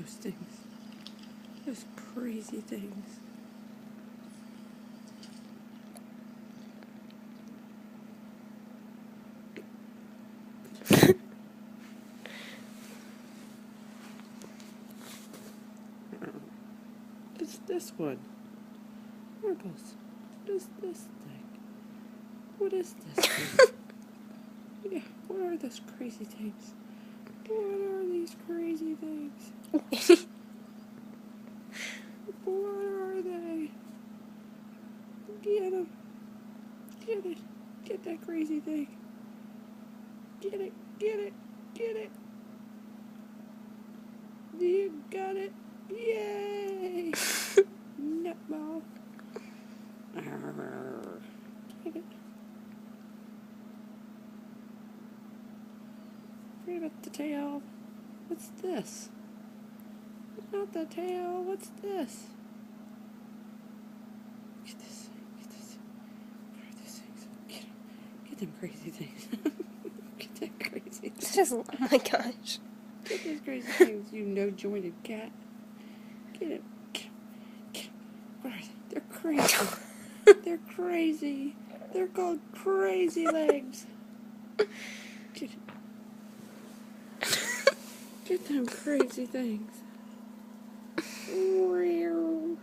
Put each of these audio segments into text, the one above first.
those things. Those crazy things. It's this one. Marbles. What is this thing? What is this thing? Yeah, what are those crazy things? What are these crazy things? What are they? Get them. Get it. Get that crazy thing. Get it. Get it. Get it. You got it. Yay! Nutball. Get it. Forget about the tail. What's this? Not the tail. What's this? Get this thing. Get this. What are these things? Get them crazy things. Get that crazy thing. It's just, oh my gosh. Get these crazy things, you no-jointed cat. Get it. Get it. What are they? They're crazy. They're crazy. They're called crazy legs. Get it. Get them crazy things. Whoa.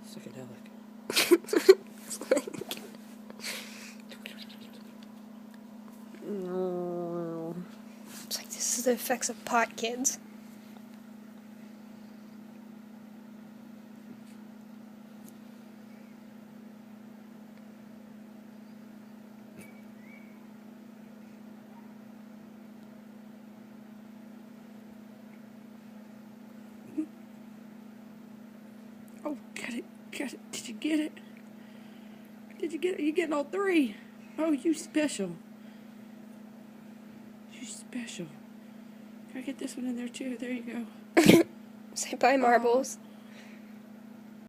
Psychedelic. It's like this is the effects of pot, kids. Oh, got it. Got it. Did you get it? Did you get it? You're getting all three. Oh, you special. You special. Can I get this one in there too? There you go. Say bye, Marbles.